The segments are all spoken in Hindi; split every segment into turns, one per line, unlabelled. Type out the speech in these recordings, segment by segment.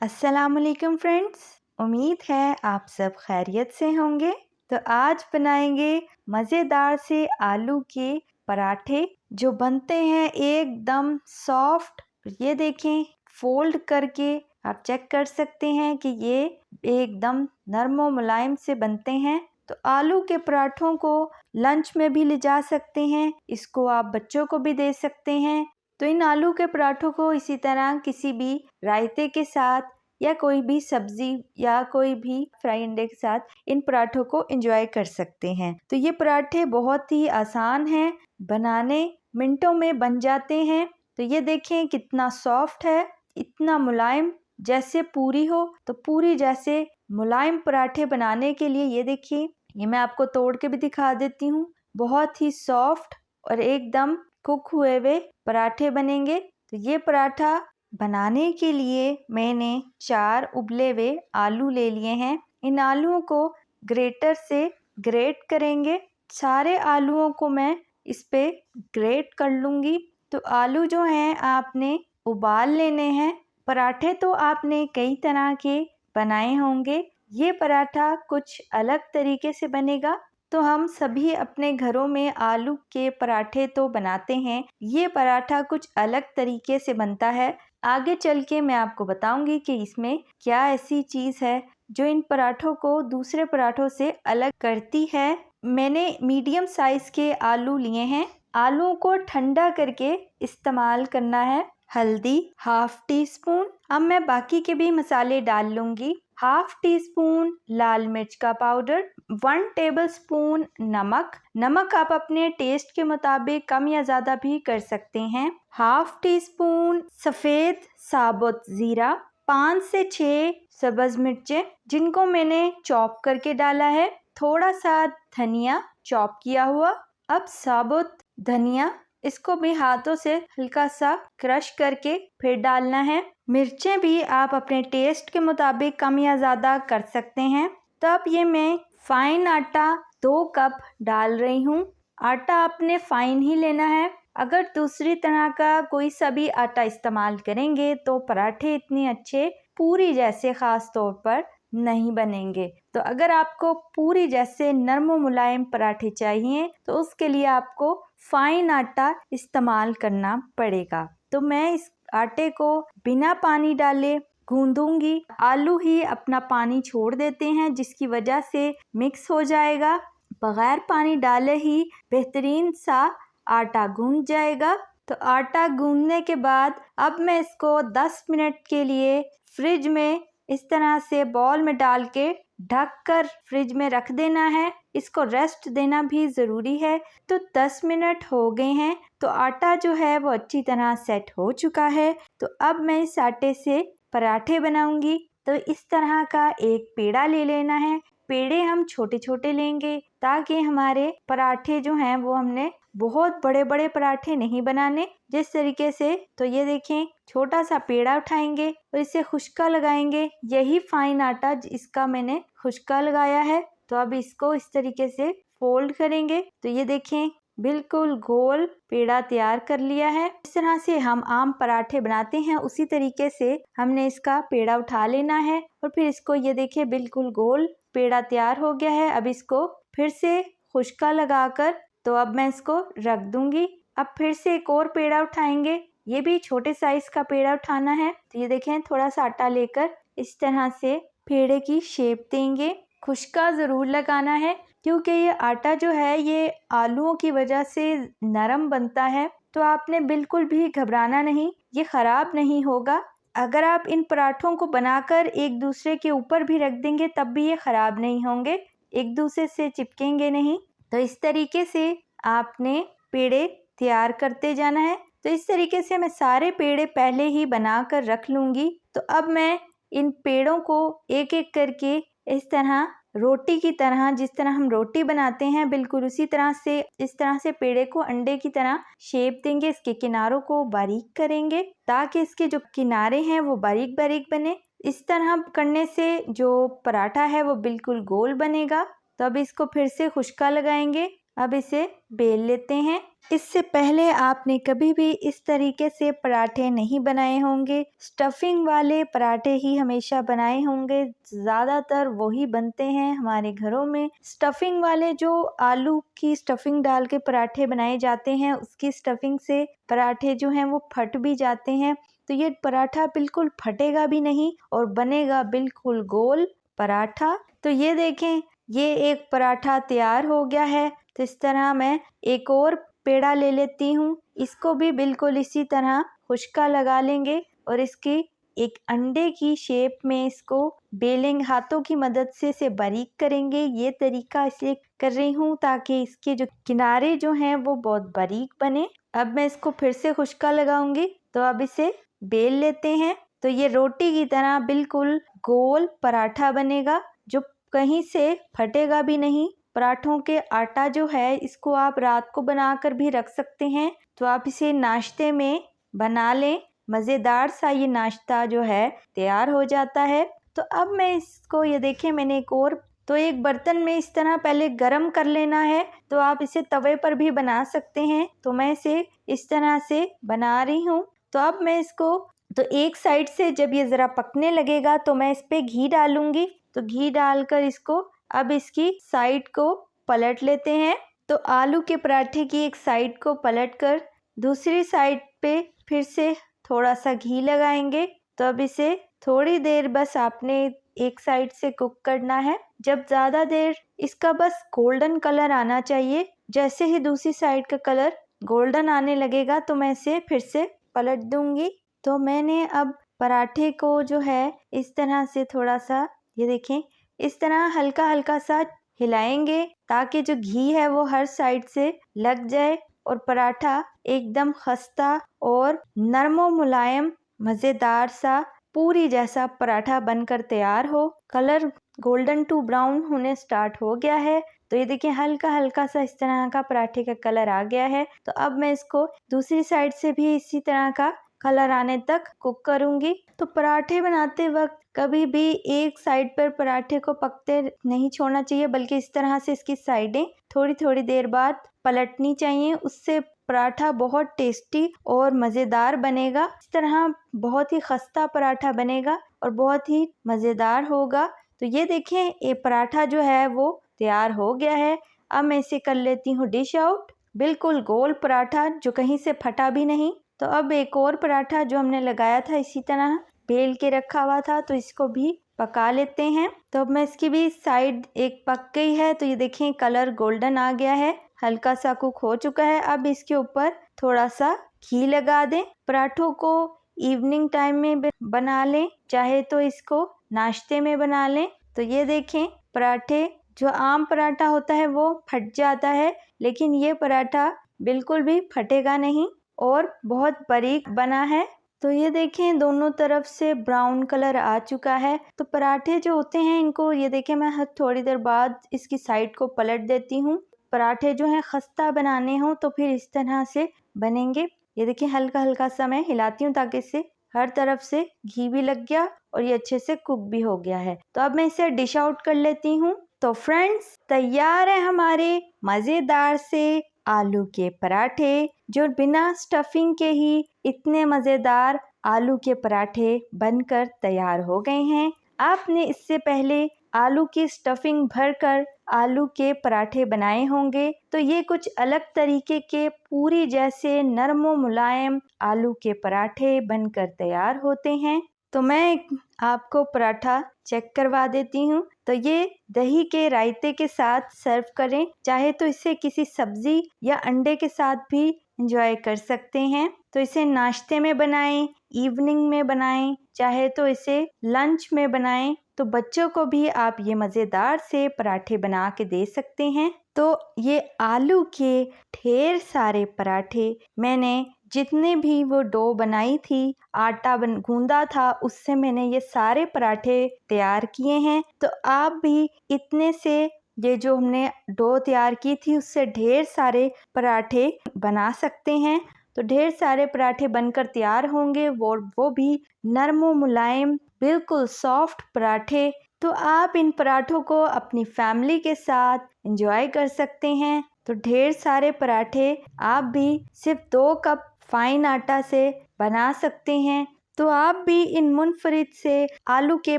अस्सलामुअलैकुम फ्रेंड्स, उम्मीद है आप सब खैरियत से होंगे। तो आज बनाएंगे मज़ेदार से आलू के पराठे जो बनते हैं एकदम सॉफ्ट। ये देखें, फोल्ड करके आप चेक कर सकते हैं कि ये एकदम नरम और मुलायम से बनते हैं। तो आलू के पराठों को लंच में भी ले जा सकते हैं, इसको आप बच्चों को भी दे सकते हैं। तो इन आलू के पराठों को इसी तरह किसी भी रायते के साथ या कोई भी सब्जी या कोई भी फ्राई अंडे के साथ इन पराठों को एंजॉय कर सकते हैं। तो ये पराठे बहुत ही आसान हैं बनाने, मिनटों में बन जाते हैं। तो ये देखें कितना सॉफ्ट है, इतना मुलायम, जैसे पूरी हो। तो पूरी जैसे मुलायम पराठे बनाने के लिए ये देखिए, ये मैं आपको तोड़ के भी दिखा देती हूँ। बहुत ही सॉफ्ट और एकदम कुक हुए हुए पराठे बनेंगे। तो ये पराठा बनाने के लिए मैंने 4 उबले हुए आलू ले लिए हैं। इन आलूओं को ग्रेटर से ग्रेट करेंगे। सारे आलूओं को मैं इस पे ग्रेट कर लूँगी। तो आलू जो हैं आपने उबाल लेने हैं। पराठे तो आपने कई तरह के बनाए होंगे, ये पराठा कुछ अलग तरीके से बनेगा। तो हम सभी अपने घरों में आलू के पराठे तो बनाते हैं, ये पराठा कुछ अलग तरीके से बनता है। आगे चल के मैं आपको बताऊंगी कि इसमें क्या ऐसी चीज़ है जो इन पराठों को दूसरे पराठों से अलग करती है। मैंने मीडियम साइज के आलू लिए हैं। आलूओं को ठंडा करके इस्तेमाल करना है। हल्दी हाफ टी स्पून, अब मैं बाकी के भी मसाले डाल लूंगी। हाफ टी स्पून लाल मिर्च का पाउडर, 1 टेबलस्पून नमक आप अपने टेस्ट के मुताबिक कम या ज़्यादा भी कर सकते हैं। हाफ टी स्पून सफ़ेद साबुत ज़ीरा, 5 से 6 सब्ज़ मिर्चें जिनको मैंने चॉप करके डाला है। थोड़ा सा धनिया चॉप किया हुआ। अब साबुत धनिया, इसको भी हाथों से हल्का सा क्रश करके फिर डालना है। मिर्चें भी आप अपने टेस्ट के मुताबिक कम या ज़्यादा कर सकते हैं। तब ये मैं फाइन आटा 2 कप डाल रही हूँ। आटा आपने फाइन ही लेना है। अगर दूसरी तरह का कोई सा भी आटा इस्तेमाल करेंगे तो पराठे इतने अच्छे पूरी जैसे ख़ास तौर पर नहीं बनेंगे। तो अगर आपको पूरी जैसे नरम मुलायम पराठे चाहिए तो उसके लिए आपको फाइन आटा इस्तेमाल करना पड़ेगा। तो मैं इस आटे को बिना पानी डाले गूंदूंगी। आलू ही अपना पानी छोड़ देते हैं जिसकी वजह से मिक्स हो जाएगा। बगैर पानी डाले ही बेहतरीन सा आटा गूंद जाएगा। तो आटा गूंदने के बाद अब मैं इसको 10 मिनट के लिए फ्रिज में इस तरह से बॉल में डाल के ढक कर फ्रिज में रख देना है। इसको रेस्ट देना भी ज़रूरी है। तो 10 मिनट हो गए हैं। तो आटा जो है वो अच्छी तरह सेट हो चुका है। तो अब मैं इस आटे से पराठे बनाऊंगी। तो इस तरह का एक पेड़ा ले लेना है। पेड़े हम छोटे छोटे लेंगे ताकि हमारे पराठे जो हैं वो हमने बहुत बड़े बड़े पराठे नहीं बनाने जिस तरीके से। तो ये देखें, छोटा सा पेड़ा उठाएंगे और इसे खुश्का लगाएंगे। यही फाइन आटा इसका मैंने खुश्का लगाया है। तो अब इसको इस तरीके से फोल्ड करेंगे। तो ये देखें, बिल्कुल गोल पेड़ा तैयार कर लिया है। इस तरह से हम आम पराठे बनाते हैं, उसी तरीके से हमने इसका पेड़ा उठा लेना है और फिर इसको ये देखिए बिल्कुल गोल पेड़ा तैयार हो गया है। अब इसको फिर से खुश्का लगाकर तो अब मैं इसको रख दूंगी। अब फिर से एक और पेड़ा उठाएंगे, ये भी छोटे साइज का पेड़ा उठाना है। तो ये देखें, थोड़ा सा आटा लेकर इस तरह से पेड़े की शेप देंगे। खुश्का ज़रूर लगाना है क्योंकि ये आटा जो है ये आलूओं की वजह से नरम बनता है। तो आपने बिल्कुल भी घबराना नहीं, ये ख़राब नहीं होगा। अगर आप इन पराठों को बनाकर एक दूसरे के ऊपर भी रख देंगे तब भी ये ख़राब नहीं होंगे, एक दूसरे से चिपकेंगे नहीं। तो इस तरीके से आपने पेड़े तैयार करते जाना है। तो इस तरीके से मैं सारे पेड़े पहले ही बना कर रख लूँगी। तो अब मैं इन पेड़ों को एक एक करके इस तरह रोटी की तरह, जिस तरह हम रोटी बनाते हैं बिल्कुल उसी तरह से इस तरह से पेड़े को अंडे की तरह शेप देंगे। इसके किनारों को बारीक करेंगे ताकि इसके जो किनारे हैं वो बारीक बारीक बने। इस तरह करने से जो पराठा है वो बिल्कुल गोल बनेगा। तो अब इसको फिर से खुश्का लगाएंगे। अब इसे बेल लेते हैं। इससे पहले आपने कभी भी इस तरीके से पराठे नहीं बनाए होंगे। स्टफिंग वाले पराठे ही हमेशा बनाए होंगे, ज़्यादातर वही बनते हैं हमारे घरों में। स्टफिंग वाले जो आलू की स्टफिंग डाल के पराठे बनाए जाते हैं, उसकी स्टफिंग से पराठे जो हैं वो फट भी जाते हैं। तो ये पराठा बिल्कुल फटेगा भी नहीं और बनेगा बिल्कुल गोल पराठा। तो ये देखें, ये एक पराठा तैयार हो गया है। तो इस तरह मैं एक और पेड़ा ले लेती हूँ, इसको भी बिल्कुल इसी तरह खुशका लगा लेंगे और इसकी एक अंडे की शेप में इसको बेलेंगे, हाथों की मदद से इसे बारीक करेंगे। ये तरीका इसलिए कर रही हूँ ताकि इसके जो किनारे जो हैं वो बहुत बारीक बने। अब मैं इसको फिर से खुशका लगाऊंगी। तो अब इसे बेल लेते हैं। तो ये रोटी की तरह बिल्कुल गोल पराठा बनेगा, जो कहीं से फटेगा भी नहीं। पराठों के आटा जो है इसको आप रात को बनाकर भी रख सकते हैं। तो आप इसे नाश्ते में बना लें, मज़ेदार सा ये नाश्ता जो है तैयार हो जाता है। तो अब मैं इसको, ये देखिए मैंने एक बर्तन में इस तरह पहले गरम कर लेना है। तो आप इसे तवे पर भी बना सकते हैं। तो मैं इसे इस तरह से बना रही हूँ। तो अब मैं इसको, तो एक साइड से जब ये ज़रा पकने लगेगा तो मैं इस पे घी डालूंगी। तो घी डालकर इसको अब इसकी साइड को पलट लेते हैं। तो आलू के पराठे की एक साइड को पलटकर दूसरी साइड पे फिर से थोड़ा सा घी लगाएंगे। तो अब इसे थोड़ी देर बस आपने एक साइड से कुक करना है। जब ज़्यादा देर, इसका बस गोल्डन कलर आना चाहिए। जैसे ही दूसरी साइड का कलर गोल्डन आने लगेगा तो मैं इसे फिर से पलट दूंगी। तो मैंने अब पराठे को जो है इस तरह से थोड़ा सा, ये देखें, इस तरह हल्का हल्का सा हिलाएंगे ताकि जो घी है वो हर साइड से लग जाए और पराठा एकदम खस्ता और नरम और मुलायम मज़ेदार सा पूरी जैसा पराठा बनकर तैयार हो। कलर गोल्डन टू ब्राउन होने स्टार्ट हो गया है। तो ये देखिए हल्का हल्का सा इस तरह का पराठे का कलर आ गया है। तो अब मैं इसको दूसरी साइड से भी इसी तरह का कलर आने तक कुक करूंगी। तो पराठे बनाते वक्त कभी भी एक साइड पर पराठे को पकते नहीं छोड़ना चाहिए, बल्कि इस तरह से इसकी साइडें थोड़ी थोड़ी देर बाद पलटनी चाहिए। उससे पराठा बहुत टेस्टी और मज़ेदार बनेगा। इस तरह बहुत ही खस्ता पराठा बनेगा और बहुत ही मज़ेदार होगा। तो ये देखें, ये पराठा जो है वो तैयार हो गया है। अब मैं इसे कर लेती हूँ डिश आउट। बिल्कुल गोल पराठा जो कहीं से फटा भी नहीं। तो अब एक और पराठा जो हमने लगाया था इसी तरह बेल के रखा हुआ था, तो इसको भी पका लेते हैं। तो अब मैं इसकी भी साइड एक पक गई है। तो ये देखें कलर गोल्डन आ गया है, हल्का सा कुक हो चुका है। अब इसके ऊपर थोड़ा सा घी लगा दें। पराठों को इवनिंग टाइम में बना लें, चाहे तो इसको नाश्ते में बना लें। तो ये देखें पराठे, जो आम पराठा होता है वो फट जाता है, लेकिन ये पराठा बिल्कुल भी फटेगा नहीं और बहुत बारीक बना है। तो ये देखें दोनों तरफ से ब्राउन कलर आ चुका है। तो पराठे जो होते हैं इनको, ये देखें मैं थोड़ी देर बाद इसकी साइड को पलट देती हूँ। पराठे जो हैं खस्ता बनाने हो तो फिर इस तरह से बनेंगे। ये देखिए हल्का हल्का सा मैं हिलाती हूँ ताकि इससे हर तरफ से घी भी लग गया और ये अच्छे से कुक भी हो गया है। तो अब मैं इसे डिश आउट कर लेती हूँ। तो फ्रेंड्स, तैयार है हमारे मज़ेदार से आलू के पराठे, जो बिना स्टफिंग के ही इतने मज़ेदार आलू के पराठे बनकर तैयार हो गए हैं। आपने इससे पहले आलू की स्टफिंग भरकर आलू के पराठे बनाए होंगे। तो ये कुछ अलग तरीके के पूरी जैसे नरम व मुलायम आलू के पराठे बनकर तैयार होते हैं। तो मैं आपको पराठा चेक करवा देती हूँ। तो ये दही के रायते के साथ सर्व करें, चाहे तो इसे किसी सब्जी या अंडे के साथ भी एंजॉय कर सकते हैं। तो इसे नाश्ते में बनाएं, इवनिंग में बनाएं, चाहे तो इसे लंच में बनाएं। तो बच्चों को भी आप ये मज़ेदार से पराठे बना के दे सकते हैं। तो ये आलू के ढेर सारे पराठे मैंने जितने भी वो डो बनाई थी, आटा गूंदा था, उससे मैंने ये सारे पराठे तैयार किए हैं। तो आप भी इतने से, ये जो हमने डो तैयार की थी उससे ढेर सारे पराठे बना सकते हैं। तो ढेर सारे पराठे बनकर तैयार होंगे, वो भी नरम व मुलायम, बिल्कुल सॉफ्ट पराठे। तो आप इन पराठों को अपनी फैमिली के साथ एंजॉय कर सकते हैं। तो ढेर सारे पराठे आप भी सिर्फ 2 कप फाइन आटा से बना सकते हैं। तो आप भी इन मुनफरिद से आलू के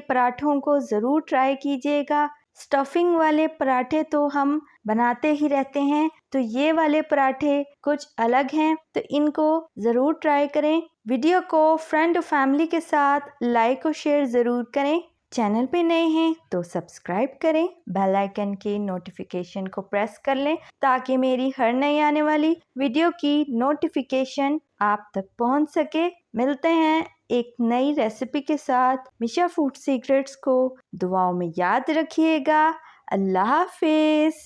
पराठों को ज़रूर ट्राई कीजिएगा। स्टफिंग वाले पराठे तो हम बनाते ही रहते हैं, तो ये वाले पराठे कुछ अलग हैं, तो इनको ज़रूर ट्राई करें। वीडियो को फ्रेंड और फैमिली के साथ लाइक और शेयर ज़रूर करें। चैनल पे नए हैं तो सब्सक्राइब करें, बेल आइकन के नोटिफिकेशन को प्रेस कर लें ताकि मेरी हर नई आने वाली वीडियो की नोटिफिकेशन आप तक पहुंच सके। मिलते हैं एक नई रेसिपी के साथ। मिशा फूड सीक्रेट्स को दुआओं में याद रखिएगा। अल्लाह हाफिज़।